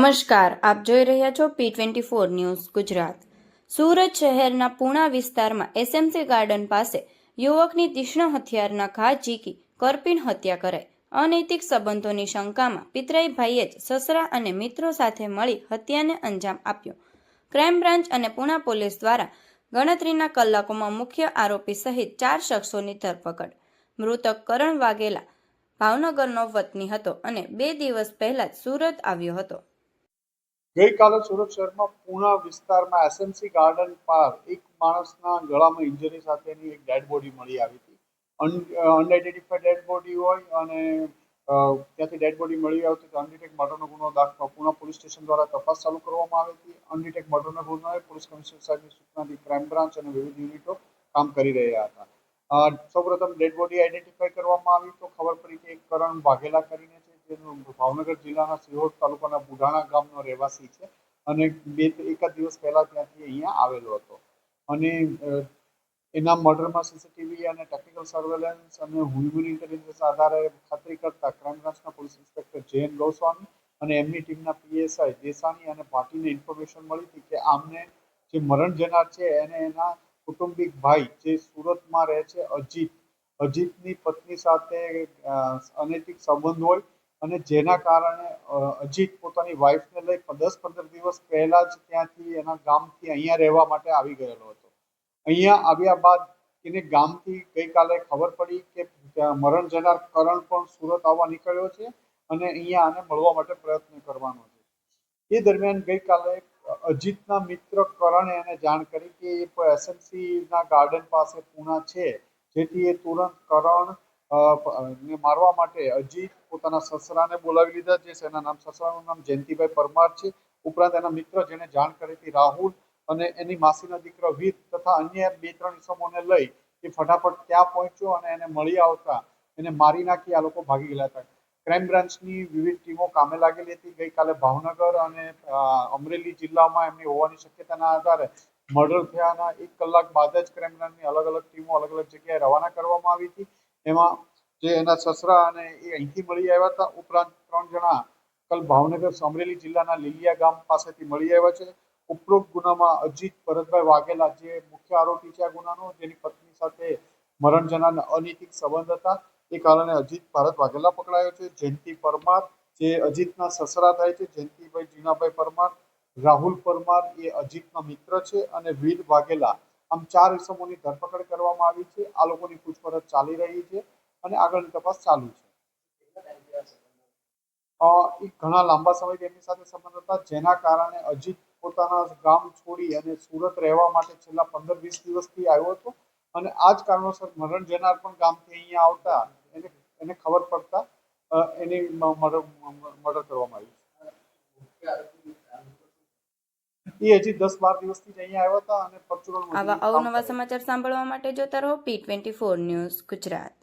નમસ્કાર, આપ જોઈ રહ્યા છો P24 ન્યૂઝ ગુજરાત। સુરત શહેરના પૂણા વિસ્તારમાં એસએમસી ગાર્ડન પાસે યુવકની તીક્ષ્ણ હથિયારના ઘા ઝીકી કરપીણ હત્યા કરાઈ। અનૈતિક સંબંધોની શંકામાં પિતરાઈ ભાઈએ જ સસરા અને મિત્રો સાથે મળી હત્યાને અંજામ આપ્યો। ક્રાઇમ બ્રાન્ચ અને પૂણા પોલીસ દ્વારા ગણતરીના કલાકોમાં મુખ્ય આરોપી સહિત 4 શખ્સોની ધરપકડ। મૃતક કરણ વાઘેલા ભાવનગરનો વતની હતો અને 2 દિવસ પહેલા જ સુરત આવ્યો હતો। ગઈકાલે સુરત શહેરમાં પૂણા વિસ્તારમાં એસએમસી ગાર્ડન પાર એક માણસના ગળામાં ઇન્જરી સાથેની એક ડેડ બોડી મળી આવી હતી। અનઆઇડેન્ટિફાઈડ ડેડ બોડી હોય અને ત્યાંથી ડેડ બોડી મળી આવતી તો અનડિટેક મર્ડરનો ગુનો દાખલ પૂણા પોલીસ સ્ટેશન દ્વારા તપાસ ચાલુ કરવામાં આવી હતી। અનડિટેક મર્ડરનો ગુનો પોલીસ કમિશનર સાહેબની સૂચનાથી ક્રાઇમ બ્રાન્ચ અને વિવિધ યુનિટો કામ કરી રહ્યા હતા। સૌપ્રથમ ડેડ બોડી આઈડેન્ટિફાઈ કરવામાં આવી તો ખબર પડી કે એક કરણ વાઘેલા કરીને છે, જેનું ભાવનગર જિલ્લાના સિહોર તાલુકાના બુઢાણા ગામનો રહેવાસી છે અને એકાદ દિવસ પહેલા ત્યાંથી અહીંયા આવેલો હતો અને એના મર્ડરમાં સીસીટીવી અને ટેકનિકલ સર્વેલન્સ અને હ્યુમન ઇન્ટેલિજન્સ આધારે ખાતરી કરતા ક્રાઇમ બ્રાન્ચના પોલીસ ઇન્સ્પેક્ટર જયન ગોસ્વામી અને એમની ટીમના પીએસઆઈ દેસાણી અને ભાટીને ઇન્ફોર્મેશન મળી હતી કે આમને જે મરણ જનાર છે એને એના કુટુંબિક ભાઈ જે સુરતમાં રહે છે અજીતની પત્ની સાથે અનૈતિક સંબંધ હોય અને જેના કારણે અજીત પોતાની વાઈફને લઈ 10-15 દિવસ પહેલા જ ત્યાંથી એના ગામથી અહીંયા રહેવા માટે આવી ગયેલો હતો। અહીંયા આવ્યા બાદ એને ગામથી ગઈકાલે ખબર પડી કે મરણ જનાર કરણ પણ સુરત આવવા નીકળ્યો છે અને અહીંયા આને મળવા માટે પ્રયત્ન કરવાનો છે। એ દરમિયાન ગઈકાલે અજીતના મિત્ર કરણે એને જાણ કરી કે એ એસએમસીના ગાર્ડન પાસે પૂણા છે, જેથી એ તુરંત કરણ ને મારવા માટે અજીત પોતાના સસરાને બોલાવી લીધા છે। એના સસરાનું નામ જયંતિભાઈ પરમાર છે। ઉપરાંત એના મિત્ર જેને જાણ કરી હતી રાહુલ અને એની માસીના દીકરા વીર તથા અન્ય 2-3 ઇસમોને લઈ એ ફટાફટ ત્યાં પહોંચ્યો અને એને મળી આવતા એને મારી નાખી આ લોકો ભાગી ગયેલા હતા। ક્રાઇમ બ્રાન્ચની વિવિધ ટીમો કામે લાગેલી હતી। ગઈકાલે ભાવનગર અને અમરેલી જિલ્લામાં એમની હોવાની શક્યતાના આધારે મર્ડર થયાના 1 કલાક બાદ જ ક્રાઇમ બ્રાન્ચની અલગ-અલગ ટીમો અલગ-અલગ જગ્યાએ રવાના કરવામાં આવી હતી। એમાં જે એના સસરા અને એ અહીંથી મળી આવ્યા હતા, ઉપરાંત 3 જણા કલ ભાવનગર અમરેલી જિલ્લાના લીલિયા ગામ પાસેથી મળી આવ્યા છે। ઉપરોક્ત ગુનામાં અજીત ભરતભાઈ વાઘેલા જે મુખ્ય આરોપી છે આ ગુનાનો, જેની પત્ની સાથે મરણ જનારના અનૈતિક સંબંધ હતા, એ કારણે અજીત ભારત વાઘેલા પકડાયો છે। જયંતિ પરમાર જે અજીતના સસરા થાય છે, જયંતિભાઈ જીનાભાઈ પરમાર, રાહુલ પરમાર એ અજીતના મિત્ર છે અને વીર વાઘેલા, આમ 4 ઇસમોની ધરપકડ કરવામાં આવી છે। આ લોકોની પૂછપરછ ચાલી રહી છે અને આગળની તપાસ ચાલુ છે। એ ઘણા લાંબા સમયથી એમની સાથે સંબંધ હતા, જેના કારણે અજીત પોતાના ગામ છોડી અને સુરત રહેવા માટે છેલ્લા 15-20 દિવસથી આવ્યો હતો અને આ જ કારણોસર મરણ જનાર પણ ગામથી અહીંયા આવતા એને ખબર પડતા એની મર્ડર કરવામાં આવ્યું છે। એ હજી 10-12 દિવસથી જ અહીંયા આવ્યા હતા અને પરચુરણ આવા અવનવા સમાચાર સાંભળવા માટે જોતા રહો P24 ન્યૂઝ ગુજરાત।